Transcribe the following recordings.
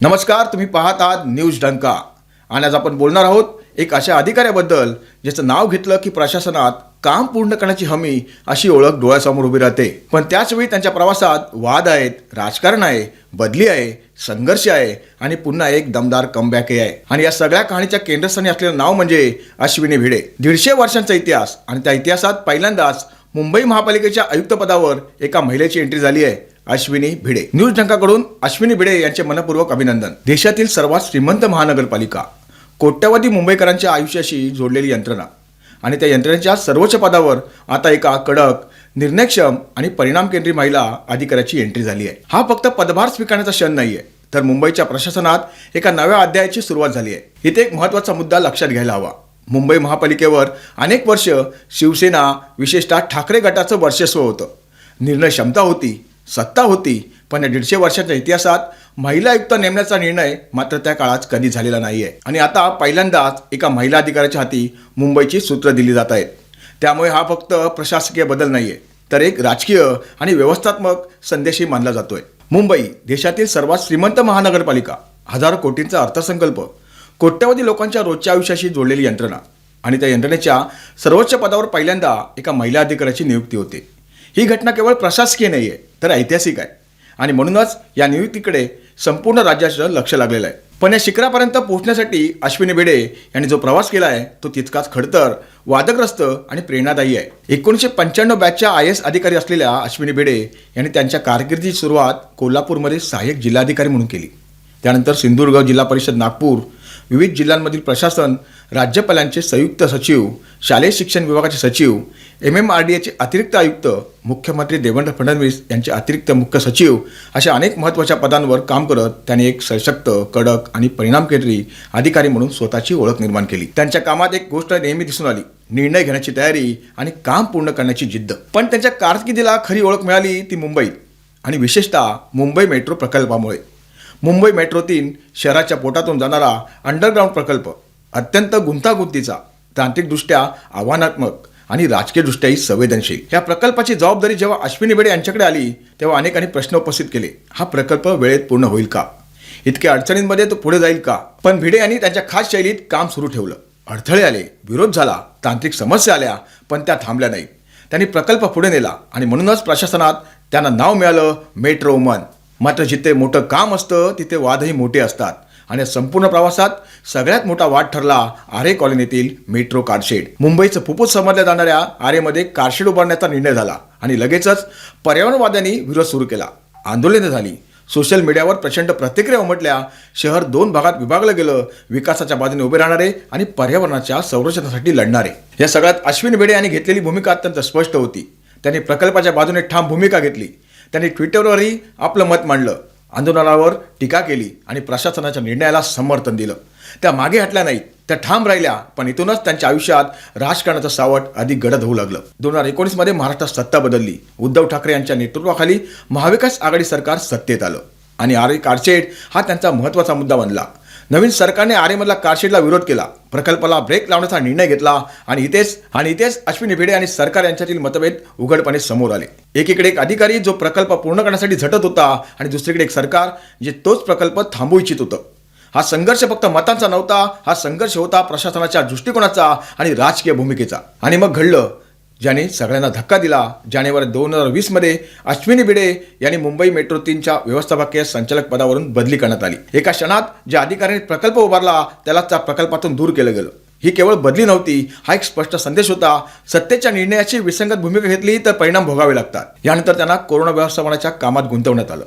नमस्कार, तुम्ही पाहत आहात न्यूज डंका आणि आज आपण बोलणार आहोत एक अशा अधिकाऱ्याबद्दल ज्याचं नाव घेतलं की प्रशासनात काम पूर्ण करण्याची हमी अशी ओळख डोळ्यासमोर उभी राहते. पण त्याच वेळी त्यांच्या प्रवासात वाद आहेत, राजकारण आहे, बदली आहे, संघर्ष आहे आणि पुन्हा एक दमदार कमबॅक आहे. आणि या सगळ्या कहाणीच्या केंद्रस्थानी असलेलं नाव म्हणजे अश्विनी भिडे. 150 वर्षांचा इतिहास आणि त्या इतिहासात पहिल्यांदाच मुंबई महापालिकेच्या आयुक्त पदावर एका महिलेची एंट्री झाली आहे. अश्विनी भिडे. न्यूज डंकाकडून अश्विनी भिडे यांचे मनपूर्वक अभिनंदन. देशातील सर्वात श्रीमंत महानगरपालिका, कोट्यवधी मुंबईकरांच्या आयुष्याशी जोडलेली यंत्रणा आणि त्या यंत्रणेच्या सर्वोच्च पदावर आता एका कडक, निर्णयक्षम आणि परिणामकेंद्री महिला अधिकाऱ्याची एंट्री झाली आहे. हा फक्त पदभार स्वीकारण्याचा क्षण नाहीये, तर मुंबईच्या प्रशासनात एका नव्या अध्यायाची सुरुवात झाली आहे. इथे एक महत्त्वाचा मुद्दा लक्षात घ्यायला हवा. मुंबई महापालिकेवर अनेक वर्ष शिवसेना, विशेषतः ठाकरे गटाचं वर्चस्व होतं. निर्णय क्षमता होती, सत्ता होती, पण या 150 वर्षाच्या इतिहासात महिला आयुक्त नेमण्याचा निर्णय मात्र त्या काळात कधी झालेला नाहीये. आणि आता पहिल्यांदाच एका महिला अधिकाऱ्याच्या हाती मुंबईची सूत्र दिली जात आहेत. त्यामुळे हा फक्त प्रशासकीय बदल नाहीये, तर एक राजकीय आणि व्यवस्थात्मक संदेशही मानला जातोय. मुंबई देशातील सर्वात श्रीमंत महानगरपालिका, हजारो कोटींचा अर्थसंकल्प, कोट्यवधी लोकांच्या रोजच्या आयुष्याशी जोडलेली यंत्रणा आणि त्या यंत्रणेच्या सर्वोच्च पदावर पहिल्यांदा एका महिला अधिकाऱ्याची नियुक्ती होते. ही घटना केवळ प्रशासकीय नाही आहे, तर ऐतिहासिक आहे आणि म्हणूनच या नियुक्तीकडे संपूर्ण राज्याचं लक्ष लागलेलं आहे. पण या शिखरापर्यंत पोहोचण्यासाठी अश्विनी भिडे यांनी जो प्रवास केला आहे तो तितकाच खडतर, वादग्रस्त आणि प्रेरणादायी आहे. 1995 बॅचच्या IAS अधिकारी असलेल्या अश्विनी भिडे यांनी त्यांच्या कारकिर्दीची सुरुवात कोल्हापूरमध्ये सहाय्यक जिल्हाधिकारी म्हणून केली. त्यानंतर सिंधुदुर्ग जिल्हा परिषद, नागपूर, विविध जिल्ह्यांमधील प्रशासन, राज्यपालांचे संयुक्त सचिव, शालेय शिक्षण विभागाचे सचिव, MMRDAचे अतिरिक्त आयुक्त, मुख्यमंत्री देवेंद्र फडणवीस यांचे अतिरिक्त मुख्य सचिव अशा अनेक महत्त्वाच्या पदांवर काम करत त्यांनी एक सशक्त, कडक आणि परिणामकेंद्री अधिकारी म्हणून स्वतःची ओळख निर्माण केली. त्यांच्या कामात एक गोष्ट नेहमी दिसून आली: निर्णय घेण्याची तयारी आणि काम पूर्ण करण्याची जिद्द. पण त्यांच्या कारकिर्दीला खरी ओळख मिळाली ती मुंबईत आणि विशेषतः मुंबई मेट्रो प्रकल्पामुळे. मुंबई मेट्रो 3 शहराच्या पोटातून जाणारा अंडरग्राऊंड प्रकल्प अत्यंत गुंतागुंतीचा, तांत्रिकदृष्ट्या आव्हानात्मक आणि राजकीयदृष्ट्याही संवेदनशील. या प्रकल्पाची जबाबदारी जेव्हा अश्विनी भिडे यांच्याकडे आली तेव्हा अनेकांनी प्रश्न उपस्थित केले. हा प्रकल्प वेळेत पूर्ण होईल का? इतक्या अडचणींमध्ये तो पुढे जाईल का? पण भिडे यांनी त्यांच्या खास शैलीत काम सुरू ठेवलं. अडथळे आले, विरोध झाला, तांत्रिक समस्या आल्या, पण त्या थांबल्या नाहीत. त्यांनी प्रकल्प पुढे नेला आणि म्हणूनच प्रशासनात त्यांना नाव मिळालं मेट्रो वुमन. मात्र जिथे मोठं काम असतं तिथे वादही मोठे असतात आणि संपूर्ण प्रवासात सगळ्यात मोठा वाद ठरला आरे कॉलनीतील मेट्रो कारशेड. मुंबईचं फुफ्फुस समजल्या जाणाऱ्या आरेमध्ये कारशेड उभारण्याचा निर्णय झाला आणि लगेचच पर्यावरणवाद्यांनी विरोध सुरू केला. आंदोलने झाली, सोशल मीडियावर प्रचंड प्रतिक्रिया उमटल्या. शहर 2 भागात विभागलं गेलं: विकासाच्या बाजूने उभे राहणारे आणि पर्यावरणाच्या संरक्षणासाठी लढणारे. या सगळ्यात अश्विनी भिडे यांनी घेतलेली भूमिका अत्यंत स्पष्ट होती. त्यांनी प्रकल्पाच्या बाजूने ठाम भूमिका घेतली. त्यांनी ट्विटरवरही आपलं मत मांडलं, आंदोलनावर टीका केली आणि प्रशासनाच्या निर्णयाला समर्थन दिलं. त्या मागे हटल्या नाहीत, त्या ठाम राहिल्या. पण इथूनच त्यांच्या आयुष्यात राजकारणाचं सावट अधिक गडद होऊ लागलं. 2019 मध्ये महाराष्ट्रात सत्ता बदलली. उद्धव ठाकरे यांच्या नेतृत्वाखाली महाविकास आघाडी सरकार सत्तेत आलं आणि आरे कारशेड हा त्यांचा महत्त्वाचा मुद्दा बनला. नवीन सरकारने आरेमधला कारशेडला विरोध केला, प्रकल्पाला ब्रेक लावण्याचा निर्णय घेतला आणि इथेच अश्विनी भिडे आणि सरकार यांच्यातील मतभेद उघडपणे समोर आले. एकीकडे एक अधिकारी जो प्रकल्प पूर्ण करण्यासाठी झटत होता आणि दुसरीकडे एक सरकार जे तोच प्रकल्प थांबवू इच्छित होतं. हा संघर्ष फक्त मतांचा नव्हता, हा संघर्ष होता प्रशासनाच्या दृष्टिकोनाचा आणि राजकीय भूमिकेचा. आणि मग घडलं ज्याने सगळ्यांना धक्का दिला. जानेवारी 2020 मध्ये अश्विनी भिडे यांनी मुंबई मेट्रो 3च्या व्यवस्थापकीय संचालक पदावरून बदली करण्यात आली. एका क्षणात ज्या अधिकाऱ्याने प्रकल्प उभारला त्याला त्या प्रकल्पातून दूर केलं गेलं. ही केवळ बदली नव्हती, हा एक स्पष्ट संदेश होता: सत्तेच्या निर्णयाची विसंगत भूमिका घेतली तर परिणाम भोगावे लागतात. यानंतर त्यांना कोरोना व्यवस्थापनाच्या कामात गुंतवण्यात आलं.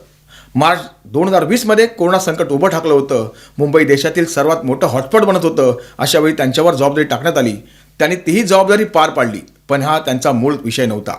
मार्च 2020 मध्ये कोरोना संकट उभं ठाकलं होतं. मुंबई देशातील सर्वात मोठं हॉटस्पॉट बनत होतं. अशा वेळी त्यांच्यावर जबाबदारी टाकण्यात आली. त्यांनी तीही जबाबदारी पार पाडली. पण हा त्यांचा मूळ विषय नव्हता.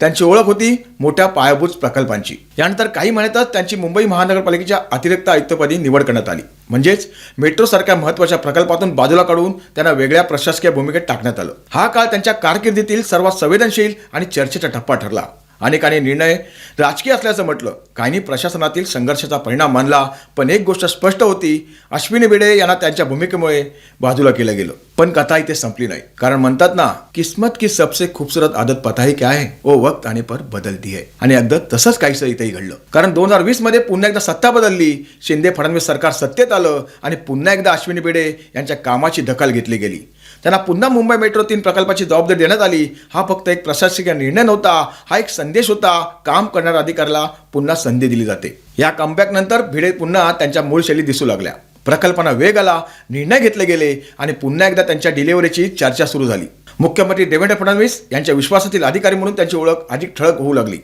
त्यांची ओळख होती मोठ्या पायाभूत प्रकल्पांची. यानंतर काही महिन्यातच त्यांची मुंबई महानगरपालिकेच्या अतिरिक्त आयुक्तपदी निवड करण्यात आली. म्हणजेच मेट्रोसारख्या महत्त्वाच्या प्रकल्पातून बाजूला काढून त्यांना वेगळ्या प्रशासकीय भूमिकेत टाकण्यात आलं. हा काळ त्यांच्या कारकिर्दीतील सर्वात संवेदनशील आणि चर्चेचा टप्पा ठरला. अनेकांनी निर्णय राजकीय असल्याचं म्हटलं, काहींनी प्रशासनातील संघर्षाचा परिणाम मानला. पण एक गोष्ट स्पष्ट होती, अश्विनी भिडे यांना त्यांच्या भूमिकेमुळे बाजूला केलं गेलं. पण कथा इथे संपली नाही, कारण म्हणतात ना, किस्मत की सबसे खूबसूरत आदत पता है क्या है, वो वक्त आने पर बदलती है. आणि अगदी तसंच काहीसं इथेही घडलं. कारण 2020 मध्ये पुन्हा एकदा सत्ता बदलली, शिंदे फडणवीस सरकार सत्तेत आलं आणि पुन्हा एकदा अश्विनी भिडे यांच्या कामाची दखल घेतली गेली. त्यांना पुन्हा मुंबई मेट्रो 3 प्रकल्पाची जबाबदारी देण्यात आली. हा फक्त एक प्रशासकीय निर्णय नव्हता, हा एक संदेश होता. काम करणाऱ्या अधिकाऱ्याला पुन्हा संधी दिली जाते. या कमबॅक नंतर भिडे पुन्हा त्यांच्या मूळ शैली दिसू लागल्या. प्रकल्पांना वेग आला, निर्णय घेतले गेले आणि पुन्हा एकदा त्यांच्या डिलिव्हरीची चर्चा सुरू झाली. मुख्यमंत्री देवेंद्र फडणवीस यांच्या विश्वासातील अधिकारी म्हणून त्यांची ओळख अधिक ठळक होऊ लागली.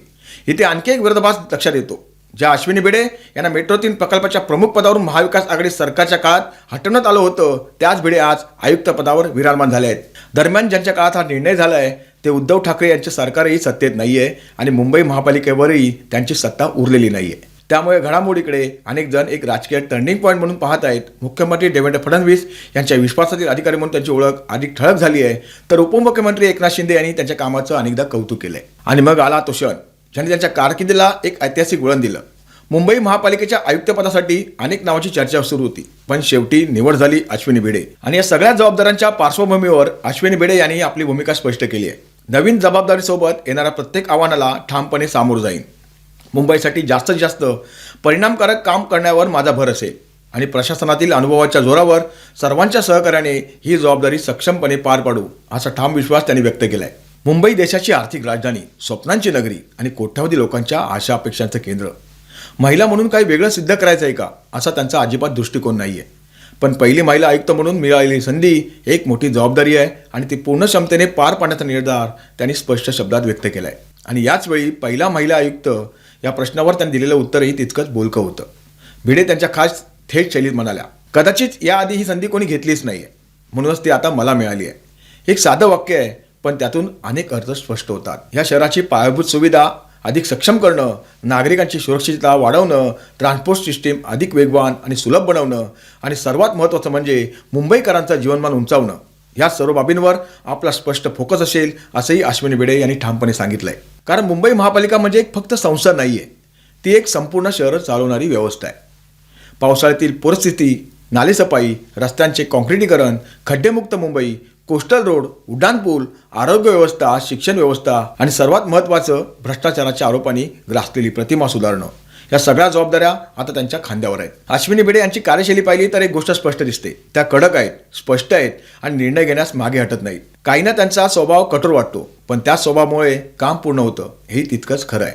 इथे आणखी एक विरोधाभास लक्षात येतो. ज्या अश्विनी भिडे यांना मेट्रो 3 प्रकल्पाच्या प्रमुख पदावरून महाविकास आघाडी सरकारच्या काळात हटवण्यात आलं होतं, त्याच भिडे आज आयुक्त पदावर विराजमान झाले आहेत. दरम्यान ज्यांच्या काळात हा निर्णय झाला आहे ते उद्धव ठाकरे यांचे सरकारही सत्तेत नाहीये आणि मुंबई महापालिकेवरही त्यांची सत्ता उरलेली नाहीये. त्यामुळे घडामोडीकडे अनेक जण एक राजकीय टर्निंग पॉईंट म्हणून पाहत आहेत. मुख्यमंत्री देवेंद्र फडणवीस यांच्या विश्वासातील अधिकारी म्हणून त्यांची ओळख अधिक ठळक झाली आहे, तर उपमुख्यमंत्री एकनाथ शिंदे यांनी त्यांच्या कामाचं अनेकदा कौतुक केलंय. आणि मग आला तो क्षण ज्यांनी त्यांच्या कारकिर्दीला एक ऐतिहासिक वळण दिलं. मुंबई महापालिकेच्या आयुक्तपदासाठी अनेक नावाची चर्चा सुरू होती, पण शेवटी निवड झाली अश्विनी भिडे. आणि या सगळ्या जबाबदाऱ्यांच्या पार्श्वभूमीवर अश्विनी भिडे यांनी आपली भूमिका स्पष्ट केली आहे. नवीन जबाबदारीसोबत येणाऱ्या प्रत्येक आव्हानाला ठामपणे सामोरं जाईन. मुंबईसाठी जास्तीत जास्त परिणामकारक काम करण्यावर माझा भर असेल आणि प्रशासनातील अनुभवाच्या जोरावर सर्वांच्या सहकार्याने ही जबाबदारी सक्षमपणे पार पाडू, असा ठाम विश्वास त्यांनी व्यक्त केलाय. मुंबई देशाची आर्थिक राजधानी, स्वप्नांची नगरी आणि कोट्यावधी लोकांच्या आशा अपेक्षांचं केंद्र. महिला म्हणून काही वेगळं सिद्ध करायचं आहे का, असा त्यांचा अजिबात दृष्टिकोन नाहीये. पण पहिली महिला आयुक्त म्हणून मिळालेली संधी एक मोठी जबाबदारी आहे आणि ती पूर्ण क्षमतेने पार पाडण्याचा निर्धार त्यांनी स्पष्ट शब्दात व्यक्त केलाय. आणि याच वेळी पहिला महिला आयुक्त या प्रश्नावर त्यांनी दिलेलं उत्तरही तितकंच बोलकं होतं. भिडे त्यांच्या खास थेट शैलीत म्हणाल्या, कदाचित याआधी ही संधी कोणी घेतलीच नाहीये, म्हणूनच ती आता मला मिळाली आहे. एक साधं वाक्य आहे, पण त्यातून अनेक अर्थ स्पष्ट होतात. या शहराची पायाभूत सुविधा अधिक सक्षम करणं, नागरिकांची सुरक्षितता वाढवणं, ट्रान्सपोर्ट सिस्टीम अधिक वेगवान आणि सुलभ बनवणं आणि सर्वात महत्त्वाचं म्हणजे मुंबईकरांचं जीवनमान उंचावणं, या सर्व बाबींवर आपला स्पष्ट फोकस असेल, असंही अश्विनी भिडे यांनी ठामपणे सांगितलंय. कारण मुंबई महापालिका म्हणजे एक फक्त संस्था नाहीये, ती एक संपूर्ण शहर चालवणारी व्यवस्था आहे. पावसाळ्यातील परिस्थिती, नालेसफाई, रस्त्यांचे काँक्रिटीकरण, खड्डेमुक्त मुंबई, कोस्टल रोड, उड्डाणपूल, आरोग्य व्यवस्था, शिक्षण व्यवस्था आणि सर्वात महत्त्वाचं भ्रष्टाचाराच्या आरोपांनी ग्रासलेली प्रतिमा सुधारणं, या सगळ्या जबाबदाऱ्या आता त्यांच्या खांद्यावर आहेत. अश्विनी भिडे यांची कार्यशैली पाहिली तर एक गोष्ट स्पष्ट दिसते, त्या कडक आहेत, स्पष्ट आहेत आणि निर्णय घेण्यास मागे हटत नाहीत. काहींना त्यांचा स्वभाव कठोर वाटतो, पण त्या स्वभावामुळे काम पूर्ण होतं, हे तितकंच खरं आहे.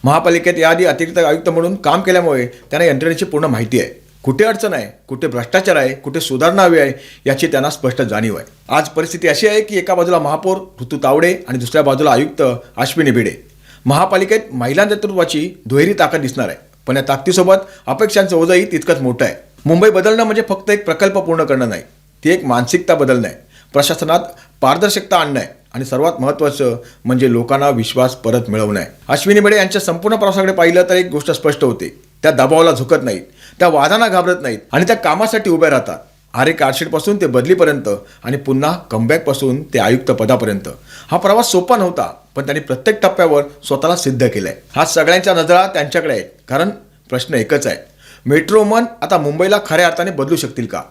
महापालिकेत याआधी अतिरिक्त आयुक्त म्हणून काम केल्यामुळे त्यांना यंत्रणेची पूर्ण माहिती आहे. कुठे अडचण आहे, कुठे भ्रष्टाचार आहे, कुठे सुधारणा हवी आहे, याची त्यांना स्पष्ट जाणीव आहे. आज परिस्थिती अशी आहे की एका बाजूला महापौर ऋतू तावडे आणि दुसऱ्या बाजूला आयुक्त अश्विनी भिडे. महापालिकेत महिला नेतृत्वाची दुहेरी ताकद दिसणार आहे, पण या ताकदीसोबत अपेक्षांचं ओझंही तितकंच मोठं आहे. मुंबई बदलणं म्हणजे फक्त एक प्रकल्प पूर्ण करणं नाही, ती एक मानसिकता बदलणं आहे, प्रशासनात पारदर्शकता आणणं आहे आणि सर्वात महत्त्वाचं म्हणजे लोकांना विश्वास परत मिळवणं आहे. अश्विनी भिडे यांच्या संपूर्ण प्रवासाकडे पाहिलं तर एक गोष्ट स्पष्ट होते, त्या दबावाला झुकत नाहीत, त्या वादांना घाबरत नाहीत आणि त्या कामासाठी उभ्या राहतात. आरे कारशीटपासून ते बदलीपर्यंत आणि पुन्हा कमबॅकपासून ते आयुक्त पदापर्यंत हा प्रवास सोपा नव्हता, पण त्यांनी प्रत्येक टप्प्यावर स्वतःला सिद्ध केलंय. हा सगळ्यांच्या नजरा त्यांच्याकडे आहेत, कारण प्रश्न एकच आहे, मेट्रो मन आता मुंबईला खऱ्या अर्थाने बदलू शकतील का?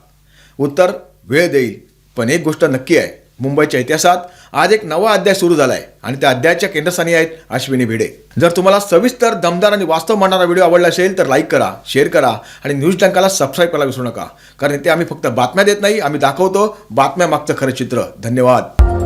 उत्तर वेळ देईल, पण एक गोष्ट नक्की आहे, मुंबईच्या इतिहासात आज एक नवा अध्याय सुरू झाला आहे आणि त्या अध्यायाच्या केंद्रस्थानी आहेत अश्विनी भिडे. जर तुम्हाला सविस्तर, दमदार आणि वास्तव मांडणारा व्हिडिओ आवडला असेल तर लाईक करा, शेअर करा आणि न्यूज डंकाला सबस्क्राईब करायला विसरू नका, कारण इथे आम्ही फक्त बातम्या देत नाही, आम्ही दाखवतो बातम्या मागचं खरं चित्र. धन्यवाद.